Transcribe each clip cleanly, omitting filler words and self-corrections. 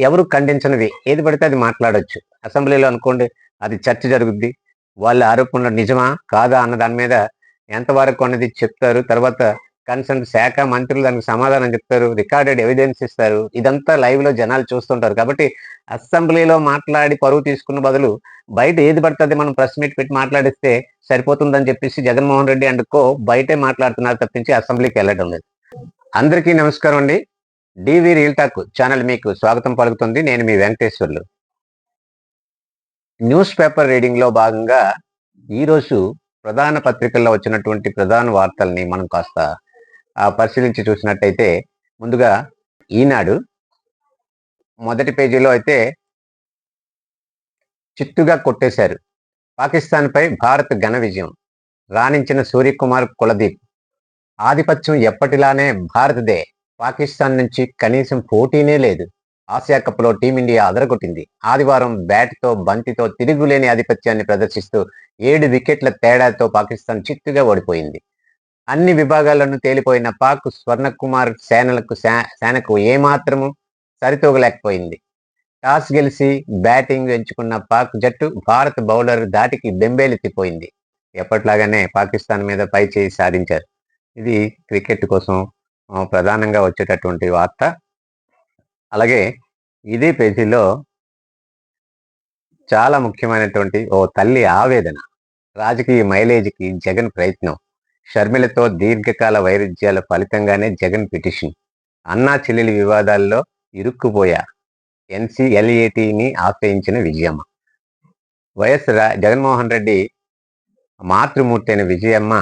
ఎవరు ఖండించనివి ఏది పడితే అది మాట్లాడొచ్చు. అసెంబ్లీలో అనుకోండి, అది చర్చ జరుగుద్ది. వాళ్ళ ఆరోపణలు నిజమా? కాదా? అన్న దాని మీద ఎంతవరకు అన్నది చెప్తారు. తర్వాత కన్సర్న్ శాఖ మంత్రులు దానికి సమాధానం చెప్తారు. రికార్డెడ్ ఎవిడెన్స్ ఇస్తారు. ఇదంతా లైవ్‌లో జనాలు చూస్తుంటారు. కాబట్టి అసెంబ్లీలో మాట్లాడి పరువు తీసుకున్న బదులు బయట ఏది పడితే అది మనం ప్రెస్ మీట్ పెట్టి మాట్లాడిస్తే సరిపోతుందని చెప్పేసి జగన్మోహన్ రెడ్డి అండ్ కో బయటే మాట్లాడుతున్నారు తప్పించి అసెంబ్లీకి వెళ్ళడం లేదు. అందరికీ నమస్కారం అండి. డివి రియల్ టాక్ ఛానల్ మీకు స్వాగతం పలుకుతుంది. నేను మీ వెంకటేశ్వర్లు. న్యూస్ పేపర్ రీడింగ్ లో భాగంగా ఈరోజు ప్రధాన పత్రికల్లో వచ్చినటువంటి ప్రధాన వార్తల్ని మనం కాస్త పరిశీలించి చూసినట్టయితే, ముందుగా ఈనాడు మొదటి పేజీలో అయితే చిత్తుగా కొట్టేశారు. పాకిస్తాన్ పై భారత్ ఘన విజయం, రాణించిన సూర్యకుమార్ కులదీప్. ఆధిపత్యం ఎప్పటిలానే భారత్దే, పాకిస్తాన్ నుంచి కనీసం పోటీనే లేదు. ఆసియా కప్ లో టీమిండియా అదరగొట్టింది. ఆదివారం బ్యాట్తో బంతితో తిరుగులేని ఆధిపత్యాన్ని ప్రదర్శిస్తూ 7 వికెట్ల తేడాతో పాకిస్తాన్ చిత్తుగా ఓడిపోయింది. అన్ని విభాగాల్లోనూ తేలిపోయిన పాక్ స్వర్ణకుమార్ సేనకు ఏమాత్రము సరితూగలేకపోయింది. టాస్ గెలిచి బ్యాటింగ్ ఎంచుకున్న పాక్ జట్టు భారత్ బౌలర్ ధాటికి బెంబేలెత్తిపోయింది. ఎప్పట్లాగానే పాకిస్తాన్ మీద పై చేయి సాధించారు. ఇది క్రికెట్ కోసం ప్రధానంగా వచ్చేటటువంటి వార్త. అలాగే ఇదే పేజీలో చాలా ముఖ్యమైనటువంటి ఓ తల్లి ఆవేదన. రాజకీయ మైలేజ్కి జగన్ ప్రయత్నం. షర్మిలతో దీర్ఘకాల వైరుధ్యాల ఫలితంగానే జగన్ పిటిషన్. అన్నా చెల్లెలి వివాదాల్లో ఇరుక్కుపోయా, ఎన్సీఎల్ఏటీని ఆశ్రయించిన విజయమ్మ. జగన్మోహన్ రెడ్డి మాతృమూర్తి అయిన విజయమ్మ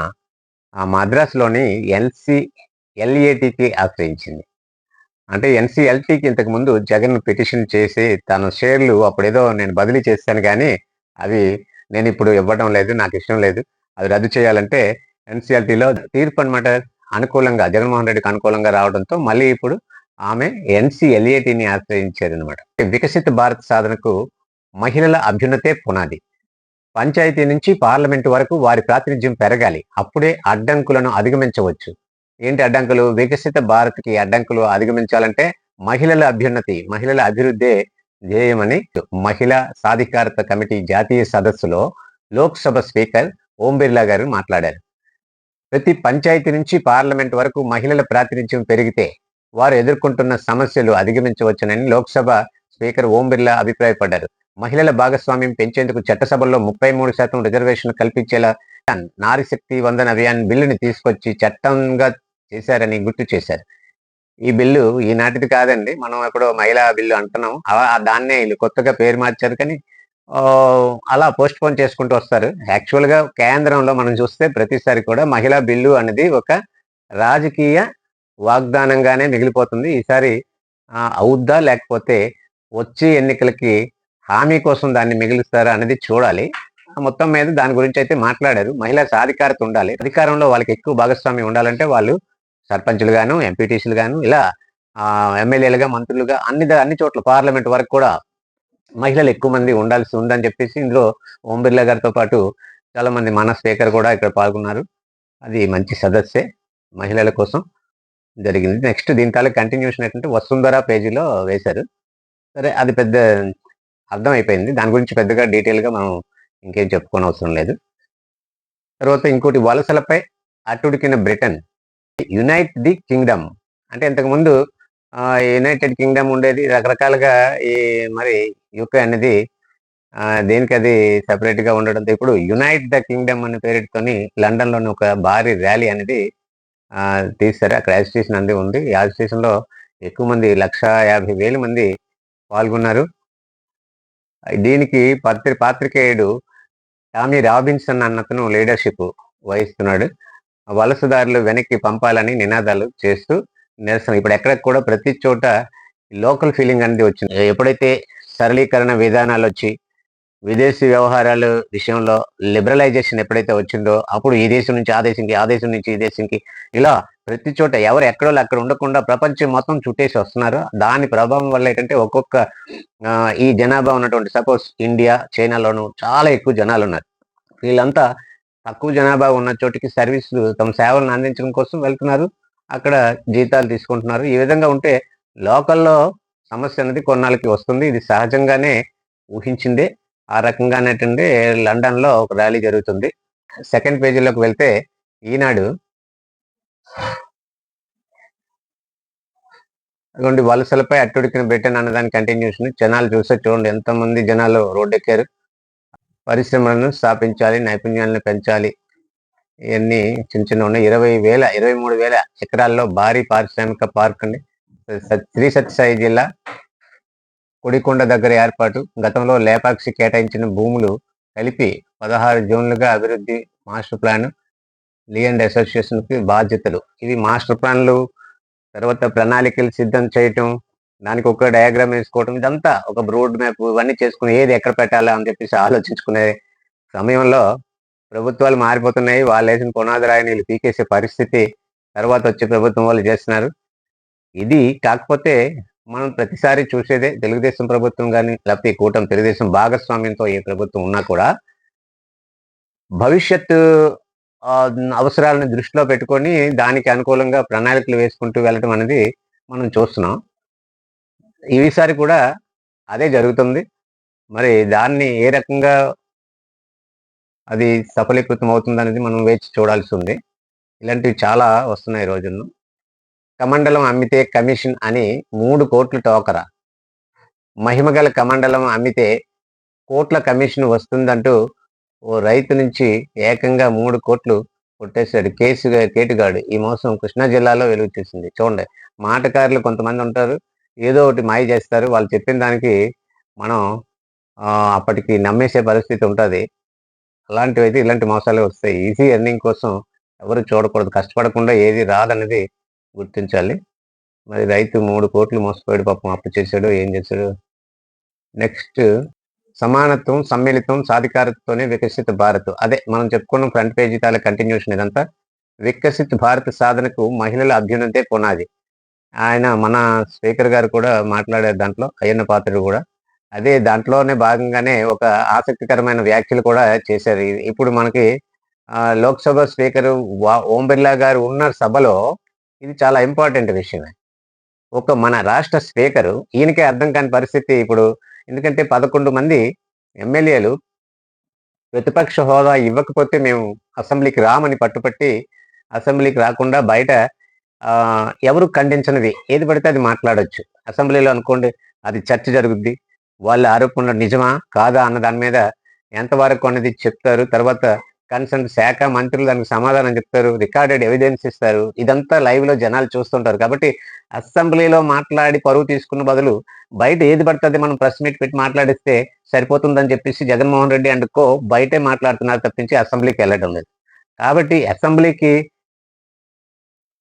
ఆ మద్రాసులోని ఎన్సీఎల్ఏటీకి ఆశ్రయించింది. అంటే ఎన్సీఎల్టీకి ఇంతకు ముందు జగన్ పిటిషన్ చేసి తన షేర్లు అప్పుడేదో నేను బదిలీ చేశాను, కానీ అవి నేను ఇప్పుడు ఇవ్వడం లేదు, నాకు ఇష్టం లేదు, అది రద్దు చేయాలంటే ఎన్సీఎల్టీలో తీర్పు అనమాట అనుకూలంగా జగన్మోహన్ రెడ్డికి అనుకూలంగా రావడంతో మళ్ళీ ఇప్పుడు ఆమె ఎన్సీఎల్ఏటీని ఆశ్రయించారు అనమాట. వికసిత భారత్ సాధనకు మహిళల అభ్యున్నతే పునాది. పంచాయతీ నుంచి పార్లమెంటు వరకు వారి ప్రాతినిధ్యం పెరగాలి. అప్పుడే అడ్డంకులను అధిగమించవచ్చు. ఏంటి అడ్డంకులు? వికసిత భారత్కి అడ్డంకులు అధిగమించాలంటే మహిళల అభ్యున్నతి, మహిళల అభివృద్ధే ధ్యేయమని మహిళా సాధికారత కమిటీ జాతీయ సదస్సులో లోక్సభ స్పీకర్ ఓం బిర్లా గారు మాట్లాడారు. ప్రతి పంచాయతీ నుంచి పార్లమెంట్ వరకు మహిళల ప్రాతినిధ్యం పెరిగితే వారు ఎదుర్కొంటున్న సమస్యలు అధిగమించవచ్చునని లోక్సభ స్పీకర్ ఓం బిర్లా అభిప్రాయపడ్డారు. మహిళల భాగస్వామ్యం పెంచేందుకు చట్టసభల్లో 33% రిజర్వేషన్ కల్పించేలా నారీ శక్తి వందన అభియాన్ బిల్లుని తీసుకొచ్చి చట్టంగా చేశారని గుర్తు చేశారు. ఈ బిల్లు ఈనాటిది కాదండి, మనం ఎప్పుడో మహిళా బిల్లు అంటున్నాం. దాన్నే వీళ్ళు కొత్తగా పేరు మార్చారు, కానీ అలా పోస్ట్ పోన్ చేసుకుంటూ వస్తారు. యాక్చువల్గా కేంద్రంలో మనం చూస్తే ప్రతిసారి కూడా మహిళా బిల్లు అనేది ఒక రాజకీయ వాగ్దానంగానే మిగిలిపోతుంది. ఈసారి అవుద్దా లేకపోతే వచ్చే ఎన్నికలకి హామీ కోసం దాన్ని మిగులుస్తారా అనేది చూడాలి. మొత్తం మీద దాని గురించి అయితే మాట్లాడారు. మహిళా సాధికారత ఉండాలి, అధికారంలో వాళ్ళకి ఎక్కువ భాగస్వామ్యం ఉండాలంటే వాళ్ళు సర్పంచులు గాను, ఎంపీటీసీలు గాను, ఇలా ఎమ్మెల్యేలుగా, మంత్రులుగా అన్ని చోట్ల పార్లమెంట్ వరకు కూడా మహిళలు ఎక్కువ మంది ఉండాల్సి ఉందని చెప్పేసి ఇందులో ఓం బిర్లా గారితో పాటు చాలా మంది, మన స్పీకర్ కూడా ఇక్కడ పాల్గొన్నారు. అది మంచి సదస్సే, మహిళల కోసం జరిగింది. నెక్స్ట్ దీని తాలూకు కంటిన్యూషన్ ఏంటంటే వసుంధర పేజీలో వేశారు. సరే, అది పెద్ద అర్థమైపోయింది. దాని గురించి పెద్దగా డీటెయిల్గా మనం ఇంకేం చెప్పుకోని అవసరం లేదు. తర్వాత ఇంకోటి, వలసలపై అట్టుడికిన బ్రిటన్, యునైట్ ది కింగ్డమ్. అంటే ఇంతకుముందు యునైటెడ్ కింగ్డమ్ ఉండేది రకరకాలుగా, ఈ మరి యూకే అనేది దేనికి అది సెపరేట్గా ఉండడంతో ఇప్పుడు యునైట్ ద కింగ్డమ్ అనే పేరుతోని లండన్లోని ఒక భారీ ర్యాలీ అనేది తీశారు. అక్కడ యాజిటేషన్ అనేది ఉంది. యాజిటేషన్లో ఎక్కువ మంది 150,000 మంది పాల్గొన్నారు. దీనికి పాత్రికేయుడు టామీ రాబిన్సన్ అన్నతను లీడర్షిప్ వహిస్తున్నాడు. వలసదారులు వెనక్కి పంపాలని నినాదాలు చేస్తూ నిరసన. ఇప్పుడు ఎక్కడ కూడా ప్రతి చోట లోకల్ ఫీలింగ్ అనేది వచ్చింది. ఎప్పుడైతే సరళీకరణ విధానాలు వచ్చి విదేశీ వ్యవహారాల విషయంలో లిబరలైజేషన్ ఎప్పుడైతే వచ్చిందో అప్పుడు ఈ దేశం నుంచి ఆ దేశంకి, ఆ దేశం నుంచి ఈ దేశంకి, ఇలా ప్రతి చోట ఎవరు ఎక్కడో అక్కడ ఉండకుండా ప్రపంచం మొత్తం చుట్టేసి వస్తున్నారు. దాని ప్రభావం వల్ల ఏంటంటే ఒక్కొక్క ఈ జనాభా ఉన్నటువంటి, సపోజ్ ఇండియా, చైనాలోనూ చాలా ఎక్కువ జనాలు ఉన్నారు. వీళ్ళంతా తక్కువ జనాభా ఉన్న చోటికి సర్వీసులు, తమ సేవలను అందించడం కోసం వెళ్తున్నారు. అక్కడ జీతాలు తీసుకుంటున్నారు. ఈ విధంగా ఉంటే లోకల్లో సమస్య అనేది కొన్నాళ్ళకి వస్తుంది. ఇది సహజంగానే ఊహించిందే. ఆ రకంగానేటండి లండన్‌లో ఒక ర్యాలీ జరుగుతుంది. సెకండ్ పేజీలోకి వెళ్తే ఈనాడు అదిగోండి వలసలపై అట్టుడికిన బ్రిటన్ అన్నదాని కంటిన్యూషన్. జనాలు చూస్తే చూడండి ఎంతమంది జనాలు రోడ్డెక్కారు. పరిశ్రమలను స్థాపించాలి, నైపుణ్యాలను పెంచాలి. ఇయన్నీ చిన్న చిన్నవి ఉన్నాయి. 23,000 ఎకరాల్లో భారీ పారిశ్రామిక పార్క్ అండి. శ్రీ సత్యసాయి జిల్లా కొడికొండ దగ్గర ఏర్పాటు. గతంలో లేపాక్షి కేటాయించిన భూములు కలిపి 16 జోన్లుగా అభివృద్ధి. Master plan Lee and association కి బాధ్యతలు. ఇవి మాస్టర్ ప్లాన్లు, తర్వాత ప్రణాళికలు సిద్ధం చేయటం, దానికి ఒక డయాగ్రామ్ వేసుకోవటం, ఇదంతా ఒక రోడ్ మ్యాప్ ఇవన్నీ చేసుకుని ఏది ఎక్కడ పెట్టాలా అని చెప్పేసి ఆలోచించుకునే సమయంలో ప్రభుత్వాలు మారిపోతున్నాయి. వాళ్ళు వేసిన పునాది రాయిని వీళ్ళు పీకేసే పరిస్థితి తర్వాత వచ్చే ప్రభుత్వం వాళ్ళు చేస్తున్నారు. ఇది కాకపోతే మనం ప్రతిసారి చూసేదే తెలుగుదేశం ప్రభుత్వం కానీ లేకపోతే ఈ కూటమి తెలుగుదేశం భాగస్వామ్యంతో ఏ ప్రభుత్వం ఉన్నా కూడా భవిష్యత్తు అవసరాలను దృష్టిలో పెట్టుకొని దానికి అనుకూలంగా ప్రణాళికలు వేసుకుంటూ వెళ్ళటం అనేది మనం చూస్తున్నాం. ఈసారి కూడా అదే జరుగుతుంది. మరి దాన్ని ఏ రకంగా అది సఫలీకృతం అవుతుందనేది మనం వేచి చూడాల్సి ఉంది. ఇలాంటివి చాలా వస్తున్నాయి ఈ రోజుల్లో. కమండలం అమ్మితే కమిషన్ అని 3 కోట్లు టోకరా. మహిమగల కమండలం అమ్మితే కోట్ల కమిషన్ వస్తుందంటూ ఓ రైతు నుంచి ఏకంగా 3 కోట్లు కొట్టేశాడు కేటుగాడు. ఈ మోసం కృష్ణా జిల్లాలో వెలుగు చూసింది. చూడండి, మాటకారులు కొంతమంది ఉంటారు, ఏదో ఒకటి మాయ చేస్తారు. వాళ్ళు చెప్పిన దానికి మనం అప్పటికి నమ్మేసే పరిస్థితి ఉంటుంది. అలాంటివైతే ఇలాంటి మోసాలే వస్తాయి. ఈజీ ఎర్నింగ్ కోసం ఎవరు చూడకూడదు. కష్టపడకుండా ఏది రాదనేది గుర్తించాలి. మరి రైతు 3 కోట్లు మోసపోయాడు, పాపం అప్పు చేశాడు, ఏం చేశాడు. నెక్స్ట్, సమానత్వం, సమ్మిళితం, సాధికారతతోనే వికసిత భారత్. అదే మనం చెప్పుకున్న ఫ్రంట్ పేజీ తాల కంటిన్యూషన్ ఇదంతా. వికసిత్ భారత్ సాధనకు మహిళల అభ్యున్నతే పునాది. ఆయన మన స్పీకర్ గారు కూడా మాట్లాడారు దాంట్లో, అయ్యన్న పాత్రుడు కూడా. అదే దాంట్లోనే భాగంగానే ఒక ఆసక్తికరమైన వ్యాఖ్యలు కూడా చేశారు. ఇప్పుడు మనకి లోక్సభ స్పీకర్ ఓం బిర్లా గారు ఉన్న సభలో ఇది చాలా ఇంపార్టెంట్ విషయమే. ఒక మన రాష్ట్ర స్పీకరు ఈయనకే అర్థం కాని పరిస్థితి ఇప్పుడు. ఎందుకంటే 11 మంది ఎమ్మెల్యేలు ప్రతిపక్ష హోదా ఇవ్వకపోతే మేము అసెంబ్లీకి రామని పట్టుపట్టి అసెంబ్లీకి రాకుండా బయట ఎవరు ఖండించనిది ఏది పడితే అది మాట్లాడొచ్చు. అసెంబ్లీలో అనుకోండి అది చర్చ జరుగుద్ది. వాళ్ళ ఆరోపణలు నిజమా కాదా అన్న దాని మీద ఎంతవరకు అనేది చెప్తారు. తర్వాత కన్సర్న్ శాఖ మంత్రులు దానికి సమాధానం చెప్తారు, రికార్డెడ్ ఎవిడెన్స్ ఇస్తారు. ఇదంతా లైవ్ లో జనాలు చూస్తుంటారు. కాబట్టి అసెంబ్లీలో మాట్లాడి పరువు తీసుకున్న బదులు బయట ఏది పడుతుంది మనం ప్రెస్ మీట్ పెట్టి మాట్లాడిస్తే సరిపోతుందని చెప్పేసి జగన్మోహన్ రెడ్డి అండ్ కో బయటే మాట్లాడుతున్నారు తప్పించి అసెంబ్లీకి వెళ్ళడం లేదు. కాబట్టి అసెంబ్లీకి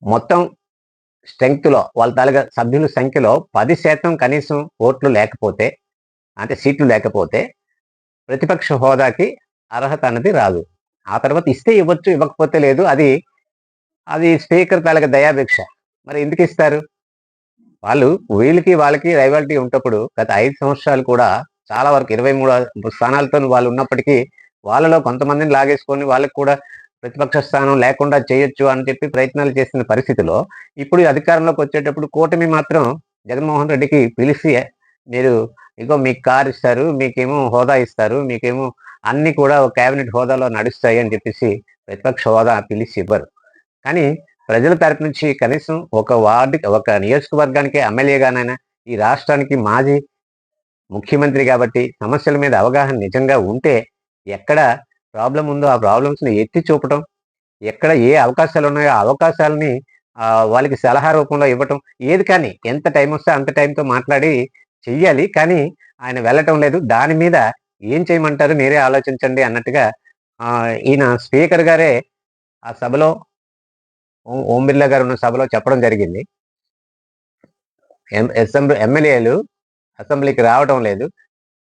మొత్తం స్ట్రెంగ్త్ లో వాళ్ళ తాలూకా సభ్యుల సంఖ్యలో 10% కనీసం ఓట్లు లేకపోతే, అంటే సీట్లు లేకపోతే ప్రతిపక్ష హోదాకి అర్హత అనేది రాదు. ఆ తర్వాత ఇస్తే ఇవ్వచ్చు, ఇవ్వకపోతే లేదు. అది స్పీకర్ తాలూకా దయాభిక్ష. మరి ఎందుకు ఇస్తారు? వీళ్ళకి వాళ్ళకి రైవాలిటీ ఉన్నప్పుడు గత 5 సంవత్సరాలు కూడా చాలా వరకు 23 స్థానాలతో వాళ్ళు ఉన్నప్పటికీ వాళ్ళలో కొంతమందిని లాగేసుకొని వాళ్ళకి కూడా ప్రతిపక్ష స్థానం లేకుండా చేయొచ్చు అని చెప్పి ప్రయత్నాలు చేసిన పరిస్థితిలో ఇప్పుడు అధికారంలోకి వచ్చేటప్పుడు కూటమి మాత్రం జగన్మోహన్ రెడ్డికి పిలిచి మీరు ఇగో మీకు కార్ ఇస్తారు, మీకేమో హోదా ఇస్తారు, మీకేమో అన్ని కూడా కేబినెట్ హోదాలో నడుస్తాయి అని చెప్పేసి ప్రతిపక్ష హోదా పిలిచి ఇవ్వరు. కానీ ప్రజల తరపు నుంచి కనీసం ఒక నియోజకవర్గానికి ఎమ్మెల్యేగానైనా ఈ రాష్ట్రానికి మాజీ ముఖ్యమంత్రి కాబట్టి సమస్యల మీద అవగాహన నిజంగా ఉంటే ఎక్కడ ప్రాబ్లం ఉందో ఆ ప్రాబ్లమ్స్ని ఎత్తి చూపటం, ఎక్కడ ఏ అవకాశాలు ఉన్నాయో ఆ అవకాశాలని వాళ్ళకి సలహా రూపంలో ఇవ్వటం, ఏది కానీ ఎంత టైం వస్తే అంత టైంతో మాట్లాడి చెయ్యాలి. కానీ ఆయన వెళ్ళటం లేదు. దాని మీద ఏం చేయమంటారు మీరే ఆలోచించండి అన్నట్టుగా ఈయన స్పీకర్ గారే ఆ సభలో ఓం బిర్లా గారు ఉన్న సభలో చెప్పడం జరిగింది. ఎమ్మెల్యేలు అసెంబ్లీకి రావడం లేదు.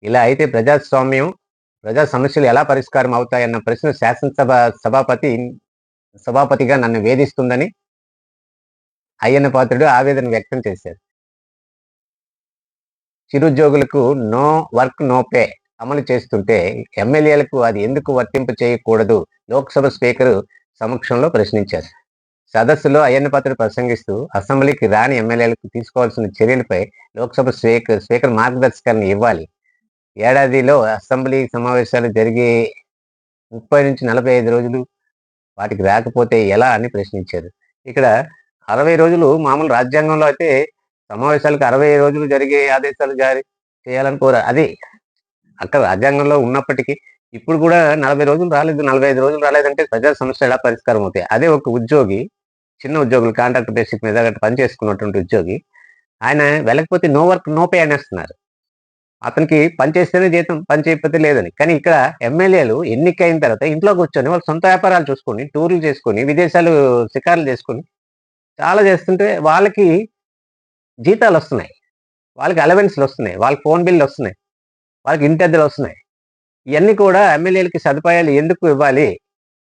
ఇలా అయితే ప్రజా సమస్యలు ఎలా పరిష్కారం అవుతాయన్న ప్రశ్న సభాపతిగా నన్ను వేధిస్తుందని అయ్యన్న పాత్రుడు ఆవేదన వ్యక్తం చేశారు. చిరుద్యోగులకు నో వర్క్ నో పే అమలు చేస్తుంటే ఎమ్మెల్యేలకు అది ఎందుకు వర్తింపు చేయకూడదు? లోక్సభ స్పీకర్ సమక్షంలో ప్రశ్నించారు. సదస్సులో అయ్యన్న పాత్రుడు ప్రసంగిస్తూ అసెంబ్లీకి రాని ఎమ్మెల్యేలకు తీసుకోవాల్సిన చర్యలపై లోక్సభ స్పీకర్ మార్గదర్శకాలను ఇవ్వాలి. ఏడాదిలో అసెంబ్లీ సమావేశాలు జరిగే 30 నుంచి 45 రోజులు వాటికి రాకపోతే ఎలా అని ప్రశ్నించారు. ఇక్కడ 60 రోజులు మామూలు రాజ్యాంగంలో అయితే సమావేశాలకు 60 రోజులు జరిగే ఆదేశాలు జారీ చేయాలని కోరారు. అది అక్కడ రాజ్యాంగంలో ఉన్నప్పటికీ ఇప్పుడు కూడా 40 రోజులు రాలేదు, 45 రోజులు రాలేదంటే ప్రజా సమస్యలు ఎలా పరిష్కారం అవుతాయి? అదే ఒక ఉద్యోగి, చిన్న ఉద్యోగులు కాంట్రాక్ట్ బేసిక్ మీద పని చేసుకున్నటువంటి ఉద్యోగి, ఆయన వెళ్ళకపోతే నో వర్క్ నో పే అనేస్తున్నారు. అతనికి పని చేస్తేనే జీతం, పని చేయకపోతే లేదని. కానీ ఇక్కడ ఎమ్మెల్యేలు ఎన్నికైన తర్వాత ఇంట్లో కూర్చొని వాళ్ళ సొంత వ్యాపారాలు చూసుకొని, టూర్లు చేసుకొని, విదేశాలు షికారులు చేసుకొని చాలా చేస్తుంటే వాళ్ళకి జీతాలొస్తున్నాయి. వాళ్ళకి అలవెన్స్‌లొస్తున్నాయి. వాళ్ళకి ఫోన్ బిల్‌లొస్తున్నాయి. వాళ్ళకి ఇంటద్దెలొస్తున్నాయి. ఇయన్నీ కూడా ఎమ్మెల్యేలకి సదుపాయాలు ఎందుకు ఇవ్వాలి?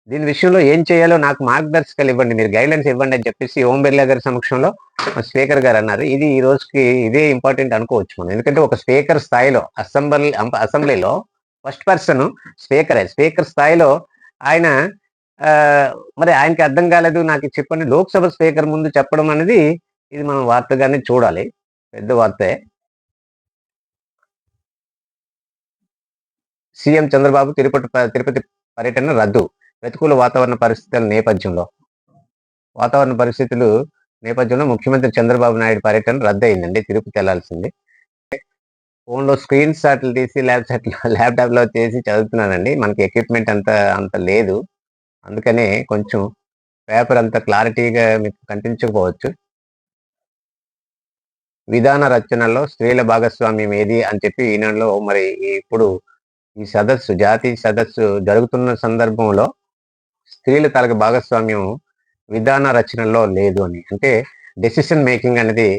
దీని విషయంలో ఏం చేయాలో నాకు మార్గదర్శకాలు ఇవ్వండి. మీరు గైడ్‌లైన్స్ ఇవ్వండి అని చెప్పేసి ఓం బిర్లా గారి సమక్షంలో స్పీకర్ గారు అన్నారు. ఇది ఈ రోజుకి ఇదే ఇంపార్టెంట్ అనుకోవచ్చు మనం. ఎందుకంటే ఒక స్పీకర్ స్థాయిలో అసెంబ్లీలో ఫస్ట్ పర్సన్ స్పీకరే. స్పీకర్ స్థాయిలో ఆయన మరి ఆయనకి అర్థం కాలేదు నాకు చెప్పండి. లోక్సభ స్పీకర్ ముందు చెప్పడం అనేది ఇది మనం వార్తగానే చూడాలి. పెద్ద వార్తే. సీఎం చంద్రబాబు తిరుపతి పర్యటన రద్దు. ప్రతికూల వాతావరణ పరిస్థితులు నేపథ్యంలో ముఖ్యమంత్రి చంద్రబాబు నాయుడు పర్యటన రద్దయిందండి. తిరుపతి వెళ్లాల్సింది. ఫోన్‌లో స్క్రీన్ షాట్లు తీసి ల్యాప్‌టాప్‌లో చేసి చదువుతున్నానండి. మనకి ఎక్విప్‌మెంట్ అంత లేదు. అందుకనే కొంచెం పేపర్ అంత క్లారిటీగా మీకు కనిపించకపోవచ్చు. విధాన రచనలో స్త్రీల భాగస్వామ్యం ఏది అని చెప్పి ఈనాడులో మరి ఇప్పుడు ఈ జాతీయ సదస్సు జరుగుతున్న సందర్భంలో స్త్రీల తాలూకు భాగస్వామ్యం విధాన రచనలో లేదు అని. అంటే డెసిషన్ మేకింగ్ అనేది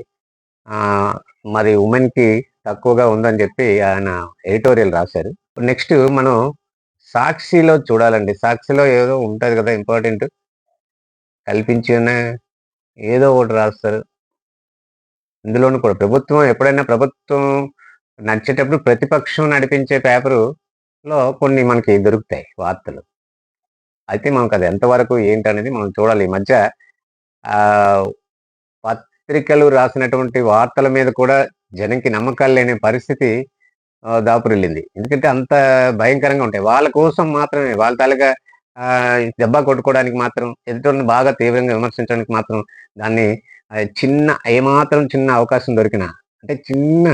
మరి ఉమెన్‌కి తక్కువగా ఉందని చెప్పి ఆయన ఎడిటోరియల్ రాశారు. నెక్స్ట్ మనం సాక్షిలో చూడాలండి. సాక్షిలో ఏదో ఉంటది కదా ఇంపార్టెంట్. కల్పించిన ఏదో ఒకటి రాస్తారు. ఇందులోను కూడా ఎప్పుడైనా ప్రభుత్వం నడిచేటప్పుడు ప్రతిపక్షం నడిపించే పేపరులో కొన్ని మనకి దొరుకుతాయి వార్తలు. అయితే మనకది ఎంతవరకు ఏంటనేది మనం చూడాలి. ఈ మధ్య పత్రికలు రాసినటువంటి వార్తల మీద కూడా జనంకి నమ్మకాలు లేని పరిస్థితి దాపురిల్లింది. ఎందుకంటే అంత భయంకరంగా ఉంటాయి. వాళ్ళ కోసం మాత్రమే వాళ్ళ తాలూకా దెబ్బ కొట్టుకోవడానికి మాత్రం, ఎదుటోళ్ళని బాగా తీవ్రంగా విమర్శించడానికి మాత్రం దాన్ని ఏమాత్రం చిన్న అవకాశం దొరికినా, అంటే చిన్న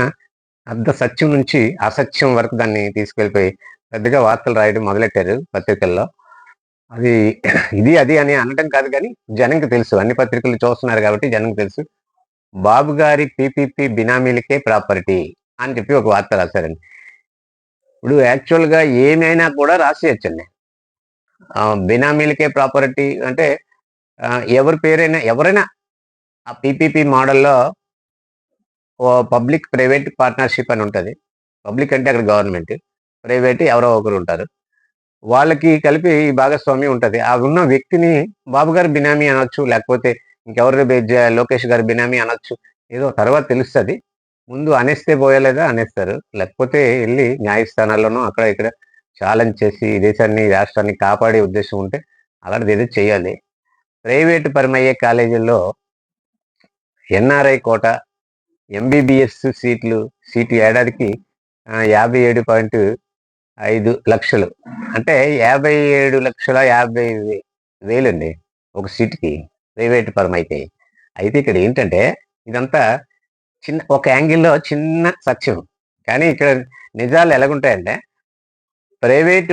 అర్ధ సత్యం నుంచి అసత్యం వరకు దాన్ని తీసుకెళ్ళిపోయి పెద్దగా వార్తలు రాయడం మొదలెట్టారు పత్రికల్లో. అది అది అని అనడం కాదు కానీ జనంకి తెలుసు. అన్ని పత్రికలు చూస్తున్నారు కాబట్టి జనంకి తెలుసు. బాబు గారి పీపీపీ బినామీలకే ప్రాపర్టీ అని చెప్పి ఒక వార్త రాశారండి. ఇప్పుడు యాక్చువల్‌గా ఏమైనా కూడా రాసేయొచ్చండి. బినామీలకే ప్రాపర్టీ అంటే ఎవరైనా ఆ పీపీపీ మోడల్‌లో పబ్లిక్ ప్రైవేట్ పార్ట్నర్‌షిప్ అని ఉంటది. పబ్లిక్ అంటే అక్కడ గవర్నమెంట్. ప్రైవేట్ ఎవరో ఒకరు ఉంటారు. వాళ్ళకి కలిపి ఈ భాగస్వామ్యం ఉంటది. ఆ ఉన్న వ్యక్తిని బాబు గారి బినామీ అనొచ్చు. లేకపోతే ఇంకెవరు లోకేష్ గారి బినామీ అనొచ్చు. ఏదో తర్వాత తెలుస్తది. ముందు అనేస్తే పోయేలేదా అనేస్తారు. లేకపోతే ఎళ్లి న్యాయస్థానాల్లోనో అక్కడ ఇక్కడ ఛాలెంజ్ చేసి ఈ దేశాన్ని, రాష్ట్రాన్ని కాపాడే ఉద్దేశం ఉంటే అలాంటిదేదో చేయాలి. ప్రైవేట్ పరమయ్యే కాలేజీల్లో ఎన్ఆర్ఐ కోటా, ఎంబీబీఎస్ సీటు ఏడాదికి 57.5 లక్షలు. అంటే 57,50,000 అండి ఒక సీట్‌కి ప్రైవేట్ పరం అయితే. అయితే ఇక్కడ ఏంటంటే ఇదంతా ఒక యాంగిల్‌లో చిన్న సత్యం. కానీ ఇక్కడ నిజాలు ఎలాగుంటాయంటే ప్రైవేట్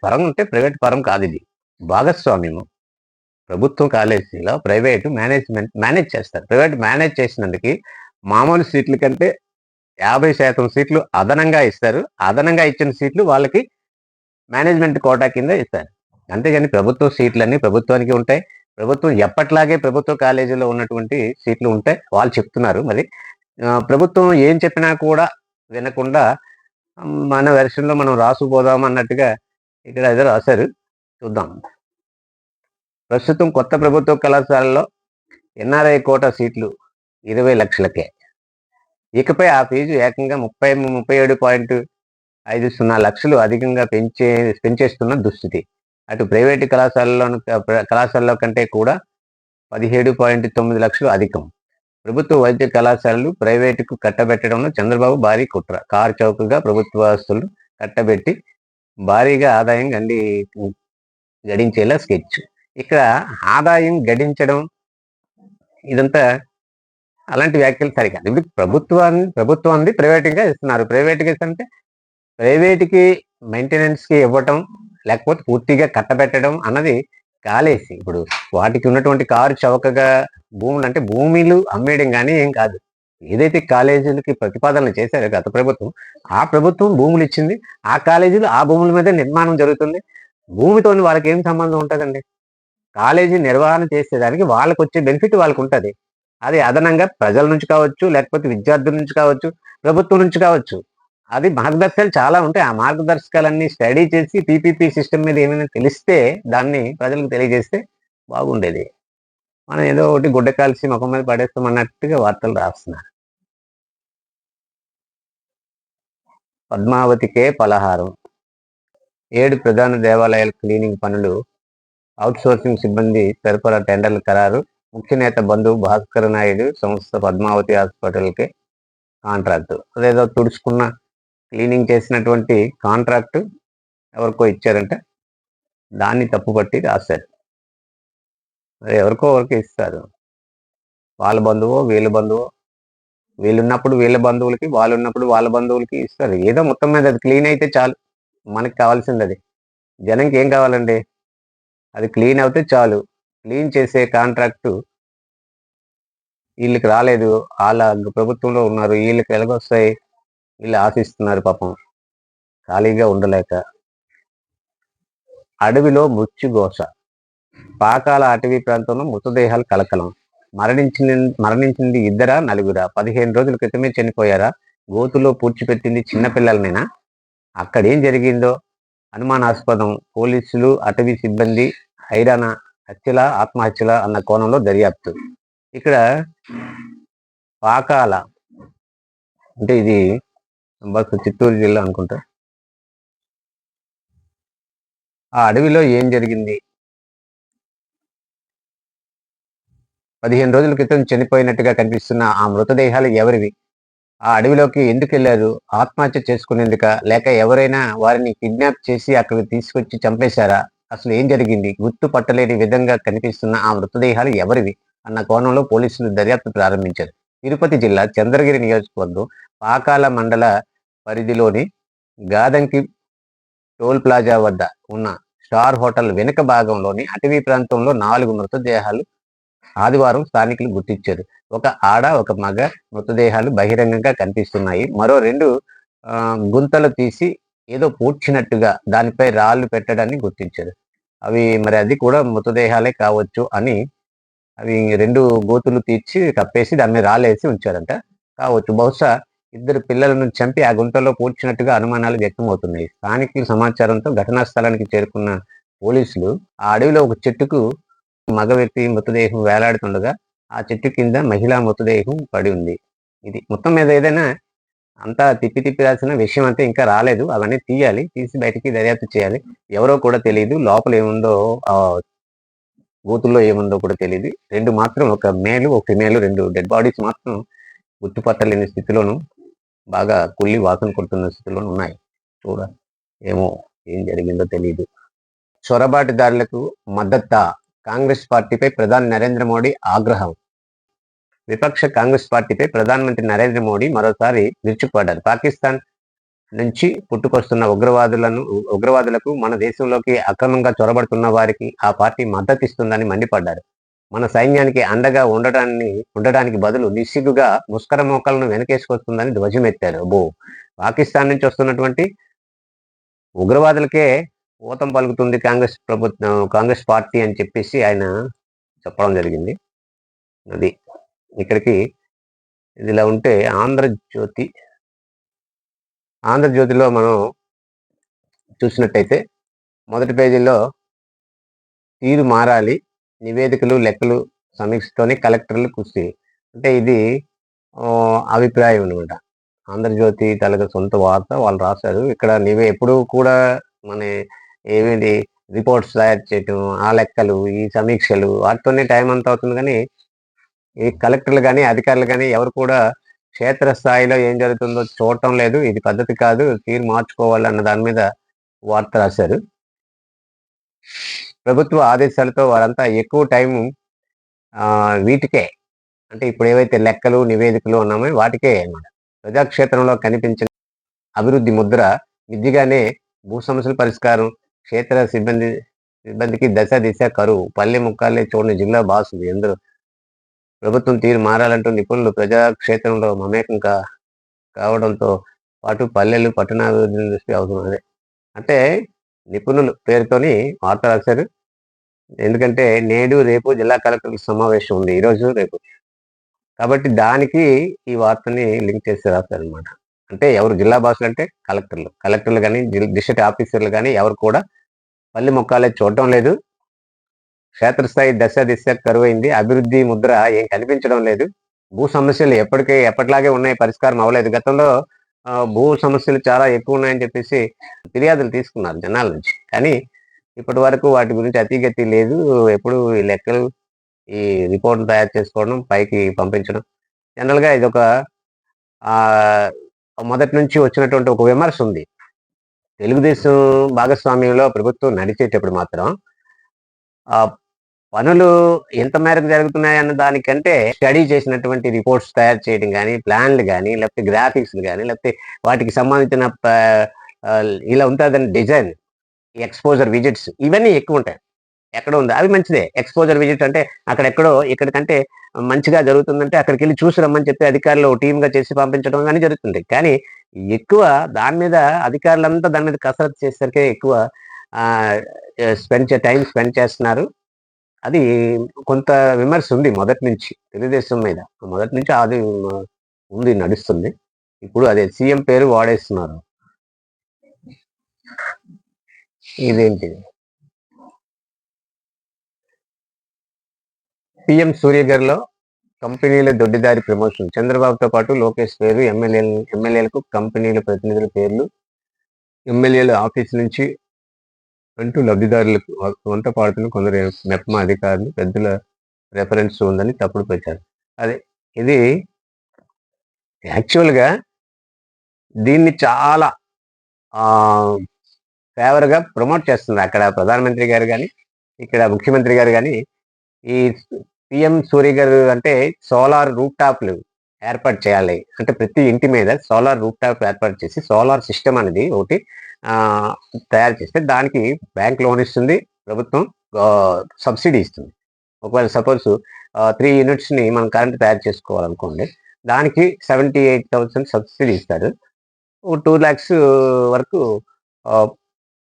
పరం ఉంటే ప్రైవేట్ పరం కాదిది. భాగస్వామ్యము. ప్రభుత్వం కాలేజీలో ప్రైవేట్ మేనేజ్ చేస్తారు. ప్రైవేట్ మేనేజ్ చేసినందుకు మామూలు సీట్ల కంటే 50% సీట్లు అదనంగా ఇస్తారు. అదనంగా ఇచ్చిన సీట్లు వాళ్ళకి మేనేజ్మెంట్ కోటా కింద ఇస్తారు. అంతేగాని ప్రభుత్వ సీట్లన్నీ ప్రభుత్వానికి ఉంటాయి. ప్రభుత్వం ఎప్పట్లాగే ప్రభుత్వ కాలేజీలో ఉన్నటువంటి సీట్లు ఉంటాయి. వాళ్ళు చెప్తున్నారు. మరి ప్రభుత్వం ఏం చెప్పినా కూడా వినకుండా మన వెర్షన్‌లో మనం రాసుకుపోదాం అన్నట్టుగా ఇక్కడ ఏదో రాశారు. చూద్దాం. ప్రస్తుతం కొత్త ప్రభుత్వ కళాశాలలో ఎన్ఆర్ఐ కోటా సీట్లు 20 లక్షలకే. ఇకపై ఆ ఫీజు ఏకంగా 37.50 లక్షలు అధికంగా పెంచేస్తున్న దుస్థితి. అటు ప్రైవేటు కళాశాలలో కంటే కూడా 17.9 లక్షలు అధికం. ప్రభుత్వ వైద్య కళాశాలలు ప్రైవేటుకు కట్టబెట్టడంలో చంద్రబాబు భారీ కుట్ర. కారు చౌకగా ప్రభుత్వ ఆస్తులు కట్టబెట్టి భారీగా ఆదాయం గడించేలా స్కెచ్. ఇక్కడ ఆదాయం గడించడం ఇదంతా అలాంటి వ్యాఖ్యలు సరికాదు. ఇప్పుడు ప్రభుత్వాన్ని ప్రైవేట్గా ఇస్తున్నారు. ప్రైవేట్గా ఇస్తుంటే ప్రైవేట్కి మెయింటెనెన్స్కి ఇవ్వటం లేకపోతే పూర్తిగా కట్టబెట్టడం అన్నది కాలేసి. ఇప్పుడు వాటికి ఉన్నటువంటి కారు చౌకగా భూములు అంటే భూమిలు అమ్మేయడం కానీ ఏం కాదు. ఏదైతే కాలేజీలకి ప్రతిపాదనలు చేశారో గత ప్రభుత్వం, ఆ ప్రభుత్వం భూములు ఇచ్చింది. ఆ కాలేజీలు ఆ భూముల మీద నిర్మాణం జరుగుతుంది. భూమితో వాళ్ళకి ఏం సంబంధం ఉంటుందండి? కాలేజీ నిర్వహణ చేసేదానికి వాళ్ళకు వచ్చే బెనిఫిట్ వాళ్ళకు ఉంటుంది. అది అదనంగా ప్రజల నుంచి కావచ్చు, లేకపోతే విద్యార్థుల నుంచి కావచ్చు, ప్రభుత్వం నుంచి కావచ్చు. అది మార్గదర్శకాలు చాలా ఉంటాయి. ఆ మార్గదర్శకాలన్నీ స్టడీ చేసి పీపీపీ సిస్టమ్ మీద ఏమైనా తెలిస్తే దాన్ని ప్రజలకు తెలియజేస్తే బాగుండేది. మనం ఏదో ఒకటి గుడ్డ కాల్చి ముఖం మీద పడేస్తాం అన్నట్టుగా వార్తలు రాస్తున్నారు. పద్మావతికే పలహారం. 7 ప్రధాన దేవాలయాల క్లీనింగ్ పనులు అవుట్సోర్సింగ్ సిబ్బంది సరఫరా టెండర్ల ఖరారు. ముఖ్య నేత బంధువు భాస్కర్ నాయుడు సంస్థ పద్మావతి హాస్పిటల్కే కాంట్రాక్టు. అదేదో తుడుచుకున్న క్లీనింగ్ చేసినటువంటి కాంట్రాక్టు ఎవరికో ఇచ్చారంట. దాన్ని తప్పుపట్టి రాశారు. అది ఎవరికో ఇస్తారు. వాళ్ళ బంధువో వీళ్ళ బంధువో, వీళ్ళున్నప్పుడు వీళ్ళ బంధువులకి, వాళ్ళు ఉన్నప్పుడు వాళ్ళ బంధువులకి ఇస్తారు. ఏదో మొత్తం మీద అది క్లీన్ అయితే చాలు. మనకి కావాల్సింది అది. జనంకి ఏం కావాలండి? అది క్లీన్ అవుతే చాలు. క్లీన్ చేసే కాంట్రాక్టు వీళ్ళకి రాలేదు. వాళ్ళ ప్రభుత్వంలో ఉన్నారు. వీళ్ళకి ఎలాగొస్తాయి? వీళ్ళు ఆశిస్తున్నారు పాపం ఖాళీగా ఉండలేక. అడవిలో మృత్యుఘోష. పాకాల అటవీ ప్రాంతంలో మృతదేహాలు కలకలం. మరణించింది 2 4 15 రోజుల క్రితమే చనిపోయారా? గోతులో పూడ్చిపెట్టింది చిన్నపిల్లలనేనా? అక్కడేం జరిగిందో అనుమానాస్పదం. పోలీసులు, అటవీ సిబ్బంది హైరాణ. హత్యల, ఆత్మహత్యల అన్న కోణంలో దర్యాప్తు. ఇక్కడ పాకాల అంటే ఇది చిత్తూరు జిల్లా అనుకుంటా. ఆ అడవిలో ఏం జరిగింది? 15 రోజుల క్రితం చనిపోయినట్టుగా కనిపిస్తున్న ఆ మృతదేహాలు ఎవరివి? ఆ అడవిలోకి ఎందుకు వెళ్ళారు? ఆత్మహత్య చేసుకునేందుక, లేక ఎవరైనా వారిని కిడ్నాప్ చేసి అక్కడికి తీసుకొచ్చి చంపేశారా? అసలు ఏం జరిగింది? గుర్తుపట్టలేని విధంగా కనిపిస్తున్న ఆ మృతదేహాలు ఎవరివి అన్న కోణంలో పోలీసులు దర్యాప్తు ప్రారంభించారు. తిరుపతి జిల్లా చంద్రగిరి నియోజకవర్గం పాకాల మండల పరిధిలోని గాదంకి టోల్ ప్లాజా వద్ద ఉన్న స్టార్ హోటల్ వెనుక భాగంలోని అటవీ ప్రాంతంలో 4 మృతదేహాలు ఆదివారం స్థానికులు గుర్తించారు. ఒక ఆడ, ఒక మగ మృతదేహాలు బహిరంగంగా కనిపిస్తున్నాయి. మరో 2 గుంతలు తీసి ఏదో పూడ్చినట్టుగా దానిపై రాళ్లు పెట్టడాన్ని గుర్తించారు. మరి అది కూడా మృతదేహాలే కావచ్చు అని అవి 2 గోతులు తీర్చి కప్పేసి దాని మీద రాళ్ళేసి ఉంచారంట. కావచ్చు. బహుశా 2 పిల్లలను చంపి ఆ గుంతలో పూడ్చినట్టుగా అనుమానాలు వ్యక్తమవుతున్నాయి. స్థానికుల సమాచారంతో ఘటనా స్థలానికి చేరుకున్న పోలీసులు ఆ అడవిలో ఒక చెట్టుకు మగ వ్యక్తి మృతదేహం వేలాడుతుండగా ఆ చెట్టు కింద మహిళా మృతదేహం పడి ఉంది. ఇది మొత్తం మీద ఏదైనా అంతా తిప్పి రాసిన విషయం అంతా ఇంకా రాలేదు. అవన్నీ తీయాలి. తీసి బయటికి దర్యాప్తు చేయాలి. ఎవరో కూడా తెలియదు. లోపల ఏముందో, గోతుల్లో ఏముందో కూడా తెలియదు. 2 మాత్రం, ఒక మేలు ఒక ఫిమేల్, 2 డెడ్ బాడీస్ మాత్రం గుర్తుపట్టలేని స్థితిలోను, బాగా కుళ్ళి వాసన కొడుతున్న స్థితిలోనూ ఉన్నాయి. ఏమో ఏం జరిగిందో తెలియదు. చొరబాటుదారులకు మద్దతా? కాంగ్రెస్ పార్టీపై ప్రధాని నరేంద్ర మోడీ ఆగ్రహం. విపక్ష కాంగ్రెస్ పార్టీపై ప్రధానమంత్రి నరేంద్ర మోడీ మరోసారి విరుచుకుపడ్డారు. పాకిస్తాన్ నుంచి పుట్టుకొస్తున్న ఉగ్రవాదులకు మన దేశంలోకి అక్రమంగా చొరబడుతున్న వారికి ఆ పార్టీ మద్దతిస్తుందని మండిపడ్డారు. మన సైన్యానికి అండగా ఉండడానికి బదులు నిస్సిగ్గుగా ముష్కర మోకలను వెనకేసుకొస్తుందని ధ్వజమెత్తారు. పాకిస్తాన్ నుంచి వస్తున్నటువంటి ఉగ్రవాదులకే ఊతం పలుకుతుంది కాంగ్రెస్ పార్టీ అని చెప్పేసి ఆయన చెప్పడం జరిగింది. అది ఇక్కడికి ఇదిలా ఉంటే ఆంధ్రజ్యోతిలో మనం చూసినట్టయితే మొదటి పేజీలో తీరు మారాలి, నివేదికలు లెక్కలు సమీక్షతోనే కలెక్టర్లు కృషి. అంటే ఇది అభిప్రాయం అనమాట. ఆంధ్రజ్యోతి తలగ సొంత వార్త వాళ్ళు రాశారు. ఇక్కడ ఎప్పుడు కూడా మన ఏమిటి రిపోర్ట్స్ తయారు చేయటం, ఆ లెక్కలు, ఈ సమీక్షలు వాటితోనే టైం అంతా అవుతుంది కానీ ఈ కలెక్టర్లు కానీ అధికారులు కానీ ఎవరు కూడా క్షేత్రస్థాయిలో ఏం జరుగుతుందో చూడటం లేదు. ఇది పద్ధతి కాదు, తీరు మార్చుకోవాలి అన్న దాని మీద వార్త రాశారు. ప్రభుత్వ ఆదేశాలతో వారంతా ఎక్కువ టైము వీటికే, అంటే ఇప్పుడు ఏవైతే లెక్కలు నివేదికలు ఉన్నామో వాటికే అన్నమాట. ప్రజాక్షేత్రంలో కనిపించిన అభివృద్ధి ముద్ర విద్యగానే భూ సమస్యల పరిష్కారం, క్షేత్ర సిబ్బందికి దశ దిశ కరువు, పల్లె ముక్కాలే చూడని జిల్లా బాసులు ఎందరో. ప్రభుత్వం తీరు మారాలంటూ నిపుణులు ప్రజాక్షేత్రంలో మమేకం కావడంతో పాటు పల్లెలు పట్టణాభివృద్ధిని దృష్టి అవసరం. అదే అంటే నిపుణులు పేరుతోని వార్త రాశారు. ఎందుకంటే నేడు రేపు జిల్లా కలెక్టర్ల సమావేశం ఉంది, ఈరోజు రేపు. కాబట్టి దానికి ఈ వార్తని లింక్ చేసి రాశారనమాట. అంటే ఎవరు జిల్లా బాసులు అంటే కలెక్టర్లు కానీ డిస్ట్రిక్ట్ ఆఫీసర్లు కానీ ఎవరు కూడా పల్లె మొక్కాలే చూడటం లేదు. క్షేత్రస్థాయి దశ దిశ కరువైంది, అభివృద్ధి ముద్ర ఏం కనిపించడం లేదు. భూ సమస్యలు ఎప్పటిలాగే ఉన్నాయి, పరిష్కారం అవ్వలేదు. గతంలో భూ సమస్యలు చాలా ఎక్కువ ఉన్నాయని చెప్పేసి ఫిర్యాదులు తీసుకున్నారు జనాల నుంచి, కానీ ఇప్పటి వరకు వాటి గురించి అతిగతి లేదు. ఎప్పుడు ఈ లెక్కలు, ఈ రిపోర్ట్లు తయారు చేసుకోవడం, పైకి పంపించడం. జనరల్గా ఇది ఒక మొదటి నుంచి వచ్చినటువంటి ఒక విమర్శ ఉంది. తెలుగుదేశం భాగస్వామ్యంలో ప్రభుత్వం నడిచేటప్పుడు మాత్రం పనులు ఎంత మేరకు జరుగుతున్నాయన్న దానికంటే స్టడీ చేసినటువంటి రిపోర్ట్స్ తయారు చేయడం కానీ, ప్లాన్లు కానీ, లేకపోతే గ్రాఫిక్స్లు కానీ, లేకపోతే వాటికి సంబంధించిన ఇలా ఉంటుందని డిజైన్, ఎక్స్పోజర్ విజిట్స్ ఇవన్నీ ఎక్కువ ఉంటాయి. ఎక్కడ ఉంది అవి మంచిదే. ఎక్స్పోజర్ విజిట్ అంటే అక్కడెక్కడో ఇక్కడికంటే మంచిగా జరుగుతుందంటే అక్కడికి వెళ్ళి చూసి రమ్మని చెప్పి అధికారులు టీమ్గా చేసి పంపించడం కానీ జరుగుతుంది. కానీ ఎక్కువ దాని మీద అధికారులంతా దాని మీద కసరత్తు చేసేసరికి ఎక్కువ టైం స్పెండ్ చేస్తున్నారు. అది కొంత విమర్శ ఉంది మొదటి నుంచి తెలుగుదేశం మీద. మొదటి నుంచి అది ఉంది, నడుస్తుంది. ఇప్పుడు అదే సీఎం పేరు వాడేస్తున్నారు. ఇదేంటి పిఎం సూర్య గారిలో కంపెనీల దొడ్డిదారి ప్రమోషన్, చంద్రబాబుతో పాటు లోకేష్ పేరు, ఎమ్మెల్యేలకు కంపెనీల ప్రతినిధుల పేర్లు, ఎమ్మెల్యేల ఆఫీస్ నుంచి అంటూ లబ్ధిదారులకు వంట పాడుతున్న కొందరు మెప్మా అధికారులు, పెద్దల రెఫరెన్స్ ఉందని తప్పుడు ప్రచారం. అదే ఇది యాక్చువల్గా దీన్ని చాలా ఫేవర్గా ప్రమోట్ చేస్తున్నారు అక్కడ ప్రధానమంత్రి గారు కానీ, ఇక్కడ ముఖ్యమంత్రి గారు కానీ. ఈ పిఎం సూర్య గారు అంటే సోలార్ రూఫ్ టాప్లు ఏర్పాటు చేయాలి, అంటే ప్రతి ఇంటి మీద సోలార్ రూఫ్ టాప్ ఏర్పాటు చేసి సోలార్ సిస్టమ్ అనేది ఒకటి తయారు చేస్తే దానికి బ్యాంక్ లోన్ ఇస్తుంది, ప్రభుత్వం సబ్సిడీ ఇస్తుంది. ఒకవేళ సపోజ్ 3 యూనిట్స్ని మనం కరెంట్ తయారు చేసుకోవాలనుకోండి, దానికి 78,000 సబ్సిడీ ఇస్తారు. 2 lakhs వరకు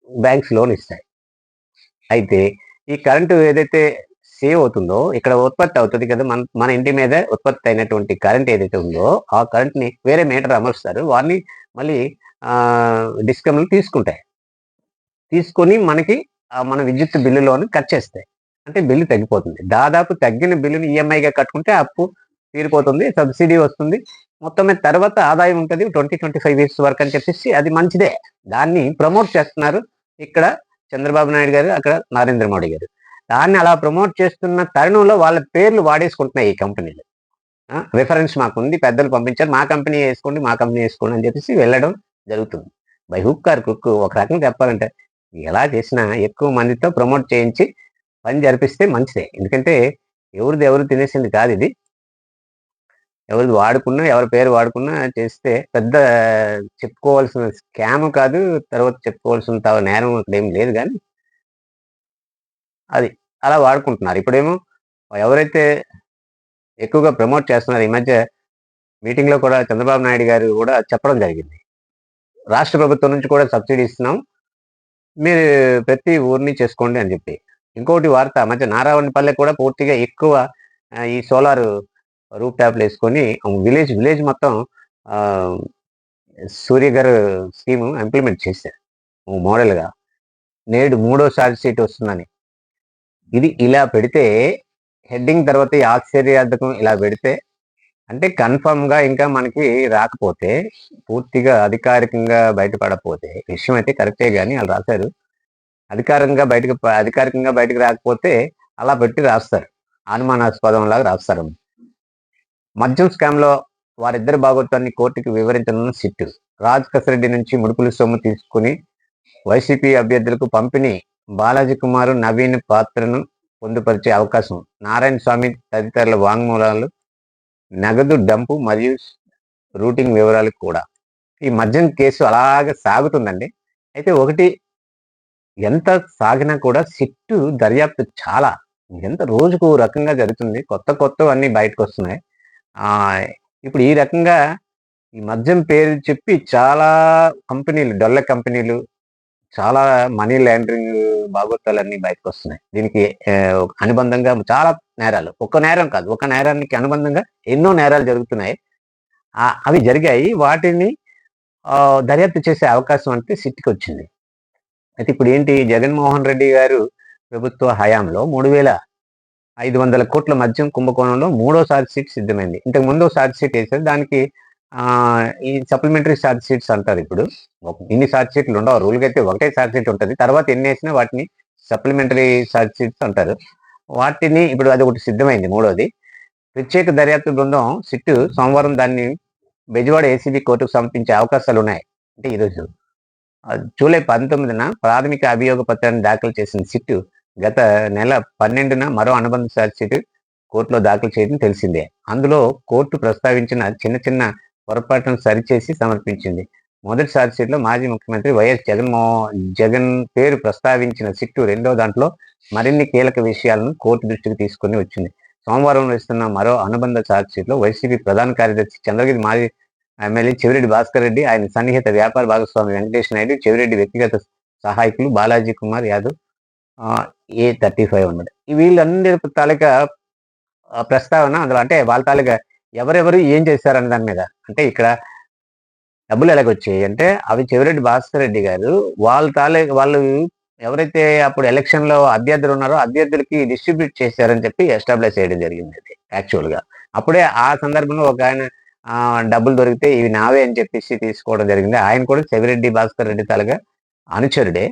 బ్యాంక్స్ లోన్ ఇస్తాయి. అయితే ఈ కరెంటు ఏదైతే సేవ్ అవుతుందో, ఇక్కడ ఉత్పత్తి అవుతుంది కదా, మన ఇంటి మీద ఉత్పత్తి అయినటువంటి కరెంట్ ఏదైతే ఉందో ఆ కరెంట్ని వేరే మీటర్ అమరుస్తారు. వారిని మళ్ళీ డిస్కమ్లు తీసుకొని మనకి మన విద్యుత్ బిల్లులోని కట్ చేస్తాయి. అంటే బిల్లు తగ్గిపోతుంది. దాదాపు తగ్గిన బిల్లుని ఈఎంఐగా కట్టుకుంటే అప్పు తీరిపోతుంది, సబ్సిడీ వస్తుంది, మొత్తం మీద తర్వాత ఆదాయం ఉంటుంది 20-25 years వరకు అని చెప్పేసి అది మంచిదే. దాన్ని ప్రమోట్ చేస్తున్నారు ఇక్కడ చంద్రబాబు నాయుడు గారు, అక్కడ నరేంద్ర మోడీ గారు. దాన్ని అలా ప్రమోట్ చేస్తున్న తరుణంలో వాళ్ళ పేర్లు వాడేసుకుంటున్నాయి ఈ కంపెనీలు. రిఫరెన్స్ మాకుంది, పెద్దలు పంపించారు, మా కంపెనీ వేసుకోండి అని చెప్పేసి వెళ్ళడం జరుగుతుంది. By hook are క్రుక్. ఒక రకంగా చెప్పాలంటే ఎలా చేసినా ఎక్కువ మందితో ప్రమోట్ చేయించి పని జరిపిస్తే మంచిదే. ఎందుకంటే ఎవరు తినేసింది కాదు ఇది. ఎవరిది వాడుకున్నా, ఎవరి పేరు వాడుకున్నా చేస్తే పెద్ద చెప్పుకోవాల్సిన స్కామ్ కాదు, తర్వాత చెప్పుకోవాల్సిన నేరం ఏం లేదు. కానీ అది అలా వాడుకుంటున్నారు. ఇప్పుడేమో ఎవరైతే ఎక్కువగా ప్రమోట్ చేస్తున్నారు, ఈ మధ్య మీటింగ్లో కూడా చంద్రబాబు నాయుడు గారు కూడా చెప్పడం జరిగింది, రాష్ట్ర ప్రభుత్వం నుంచి కూడా సబ్సిడీ ఇస్తున్నాం, మీరు ప్రతి ఊరిని చేసుకోండి అని చెప్పి. ఇంకోటి వార్త మధ్య నారాయణపల్లె కూడా పూర్తిగా ఎక్కువ ఈ సోలార్ రూఫ్ టాప్లు వేసుకొని విలేజ్ మొత్తం సూర్య గారు స్కీమ్ ఇంప్లిమెంట్ చేశారు మోడల్గా. నేడు 3వ ఛార్జ్ షీట్ వస్తుందని. ఇది ఇలా పెడితే హెడ్డింగ్ తర్వాత ఈ ఆశ్చర్యార్థకం ఇలా పెడితే, అంటే కన్ఫర్మ్గా ఇంకా మనకి రాకపోతే, పూర్తిగా అధికారికంగా బయటపడకపోతే, విషయం అయితే కరెక్టే కానీ వాళ్ళు రాశారు. అధికారికంగా బయటకు రాకపోతే అలా పెట్టి రాస్తారు, అనుమానాస్పదంలాగా రాస్తారు. మద్యం స్కామ్ లో వారిద్దరి భాగోత్వాన్ని కోర్టుకు వివరించనున్న సిట్టు. రాజ్ కసిరెడ్డి నుంచి ముడుపుల సొమ్ము తీసుకుని వైసీపీ అభ్యర్థులకు పంపిణీ, బాలాజీ కుమార్ నవీన్ పాత్రను పొందుపరిచే అవకాశం, నారాయణ స్వామి తదితరుల వాంగ్మూలాలు, నగదు డంపు మరియు రూటింగ్ వివరాలు కూడా. ఈ మద్యం కేసు అలాగే సాగుతుందండి. అయితే ఒకటి, ఎంత సాగినా కూడా సిట్టు దర్యాప్తు చాలా ఎంత రోజుకు రకంగా జరుగుతుంది, కొత్త అన్ని బయటకు వస్తున్నాయి. ఇప్పుడు ఈ రకంగా ఈ మద్యం పేరు చెప్పి చాలా కంపెనీలు, డొల్ల కంపెనీలు, చాలా మనీ లాండరింగ్ భాగోతాలన్నీ బయటకు వస్తున్నాయి. దీనికి అనుబంధంగా చాలా నేరాలు, ఒక నేరం కాదు, ఒక నేరానికి అనుబంధంగా ఎన్నో నేరాలు జరుగుతున్నాయి. అవి జరిగాయి. వాటిని దర్యాప్తు చేసే అవకాశం అంటే సిట్కి వచ్చింది. అయితే ఇప్పుడు ఏంటి, జగన్మోహన్ రెడ్డి గారు ప్రభుత్వ హయాంలో 3,500 కోట్ల మద్యం కుంభకోణంలో మూడో ఛార్జ్ షీట్ సిద్ధమైంది. ఇంతకు ముందు ఛార్జ్ షీట్ వేశారు, దానికి ఈ సప్లిమెంటరీ ఛార్జ్ షీట్స్ అంటారు. ఇప్పుడు ఇన్ని ఛార్జ్ షీట్లు ఉండవు, రూల్గా అయితే ఒకటే ఛార్జ్ షీట్ ఉంటుంది, తర్వాత ఎన్ని వేసినా వాటిని సప్లిమెంటరీ ఛార్జ్ షీట్స్ అంటారు. వాటిని ఇప్పుడు అది ఒకటి సిద్ధమైంది, మూడోది. ప్రత్యేక దర్యాప్తు బృందం సిట్టు సోమవారం దాన్ని బెజవాడ ఏసీబీ కోర్టుకు సమర్పించే అవకాశాలు ఉన్నాయి. అంటే ఈరోజు జూలై 19న ప్రాథమిక అభియోగ పత్రాన్ని దాఖలు చేసిన సిట్టు గత నెల 12న మరో అనుబంధ ఛార్జ్షీట్ కోర్టులో దాఖలు చేయడం తెలిసిందే. అందులో కోర్టు ప్రస్తావించిన చిన్న పొరపాట్లను సరిచేసి సమర్పించింది. మొదటి ఛార్జ్షీట్లో మాజీ ముఖ్యమంత్రి వైఎస్ జగన్ పేరు ప్రస్తావించిన సిట్టు రెండో దాంట్లో మరిన్ని కీలక విషయాలను కోర్టు దృష్టికి తీసుకుని వచ్చింది. సోమవారం వేస్తున్న మరో అనుబంధ ఛార్జ్షీట్లో వైసీపీ ప్రధాన కార్యదర్శి చంద్రగిరి మాజీ ఎమ్మెల్యే చెవిరెడ్డి భాస్కర్ రెడ్డి, ఆయన సన్నిహిత వ్యాపార భాగస్వామి వెంకటేష్ నాయుడు, చెవిరెడ్డి వ్యక్తిగత సహాయకులు బాలాజీ కుమార్ యాదవ్, A35 ఉన్నది. వీళ్ళందరి తాలూకా ప్రస్తావన అందులో, అంటే వాళ్ళ తాలూకా ఎవరెవరు ఏం చేశారన్న దాని మీద. అంటే ఇక్కడ డబ్బులు ఎలాగొచ్చాయి అంటే, అవి చెవిరెడ్డి భాస్కర్ రెడ్డి గారు వాళ్ళు ఎవరైతే అప్పుడు ఎలక్షన్ లో అభ్యర్థులు ఉన్నారో అభ్యర్థులకి డిస్ట్రిబ్యూట్ చేశారని చెప్పి ఎస్టాబ్లిష్ చేయడం జరిగింది. అది యాక్చువల్ గా అప్పుడే ఆ సందర్భంలో ఒక ఆయన డబ్బులు దొరికితే ఇవి నావే అని చెప్పేసి తీసుకోవడం జరిగింది. ఆయన కూడా చెవిరెడ్డి భాస్కర్ రెడ్డి తాలూగా అనుచరుడే.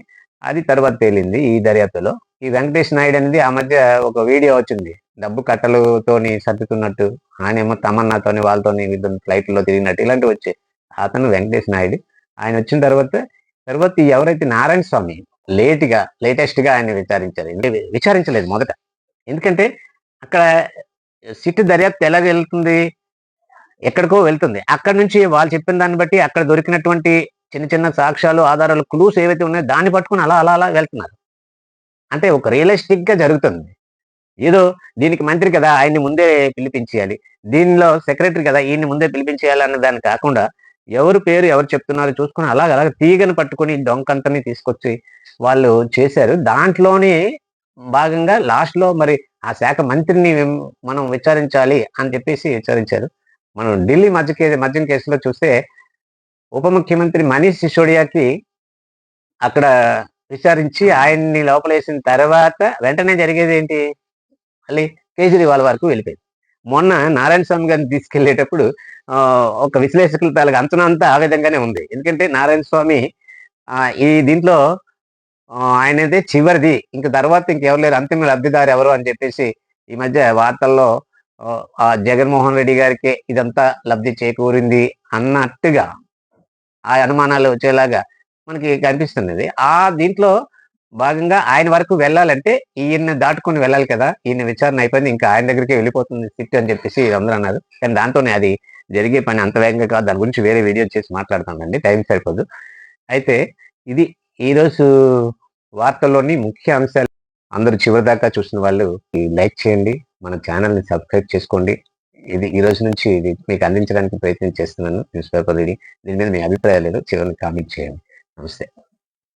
అది తర్వాత తేలింది ఈ దర్యాప్తులో. ఈ వెంకటేష్ నాయుడు అనేది ఆ మధ్య ఒక వీడియో వచ్చింది, డబ్బు కట్టలతోని సర్దుతున్నట్టు, ఆయనేమో తమన్నాతోని వాళ్ళతోని ఫ్లైట్లో తిరిగినట్టు ఇలాంటివి వచ్చాయి. అతను వెంకటేష్ నాయుడు. ఆయన వచ్చిన తర్వాత ఎవరైతే నారాయణ స్వామి లేటెస్ట్ గా ఆయన విచారించలేదు మొదట. ఎందుకంటే అక్కడ సిట్ దర్యాప్తు ఎలాగ వెళ్తుంది, ఎక్కడికో వెళ్తుంది. అక్కడి నుంచి వాళ్ళు చెప్పిన దాన్ని బట్టి అక్కడ దొరికినటువంటి చిన్న సాక్ష్యాలు, ఆధారాలు, క్లూస్ ఏవైతే ఉన్నాయో దాన్ని పట్టుకుని అలా వెళ్తున్నారు. అంటే ఒక రియలిస్టిక్ గా జరుగుతుంది. ఏదో దీనికి మంత్రి కదా ఆయన్ని ముందే పిలిపించేయాలి, దీనిలో సెక్రటరీ కదా ఈయన్ని ముందే పిలిపించేయాలి అన్న దాన్ని కాకుండా ఎవరు పేరు ఎవరు చెప్తున్నారో చూసుకుని అలాగ తీగను పట్టుకుని డొంకంతని తీసుకొచ్చి వాళ్ళు చేశారు. దాంట్లోనే భాగంగా లాస్ట్ లో మరి ఆ శాఖ మంత్రిని మనం విచారించాలి అని చెప్పేసి విచారించారు. మనం ఢిల్లీ మద్యం కేసులో చూస్తే ఉప ముఖ్యమంత్రి మనీష్ సిసోడియాకి అక్కడ విచారించి ఆయన్ని లోపలేసిన తర్వాత వెంటనే జరిగేది ఏంటి, మళ్ళీ కేజ్రీవాల్ వరకు వెళ్ళిపోయింది. మొన్న నారాయణ స్వామి గారిని తీసుకెళ్లేటప్పుడు ఒక విశ్లేషకుల తాలూకు అంచనా అంతా ఆ విధంగానే ఉంది. ఎందుకంటే నారాయణ స్వామి ఈ దీంట్లో ఆయనదే చివరిది, ఇంక తర్వాత ఇంకెవరు లేరు, అంతిమ లబ్ధిదారు ఎవరు అని చెప్పేసి ఈ మధ్య వార్తల్లో జగన్మోహన్ రెడ్డి గారికి ఇదంతా లబ్ధి చేకూరింది అన్నట్టుగా ఆ అనుమానాలు వచ్చేలాగా మనకి కనిపిస్తున్నది. దీంట్లో భాగంగా ఆయన వరకు వెళ్ళాలంటే ఈయన్ని దాటుకుని వెళ్ళాలి కదా, ఈయన విచారణ అయిపోయింది, ఇంకా ఆయన దగ్గరికి వెళ్ళిపోతుంది సిట్ అని చెప్పేసి అందరూ అన్నారు. కానీ దాంతోనే అది జరిగే పని అంత వేగంగా కాదు. దాని గురించి వేరే వీడియో చేసి మాట్లాడతామండి, టైం సరిపోదు. అయితే ఇది ఈరోజు వార్తల్లోని ముఖ్య అంశాలు. అందరూ చివరి దాకా చూసిన వాళ్ళు లైక్ చేయండి, మన ఛానల్ని సబ్స్క్రైబ్ చేసుకోండి. ఇది ఈ రోజు నుంచి ఇది మీకు అందించడానికి ప్రయత్నం చేస్తున్నాను, న్యూస్ పేపర్ రీడింగ్. దీని మీద మీ అభిప్రాయాలు చివరిని కామెంట్ చేయండి. నమస్తే.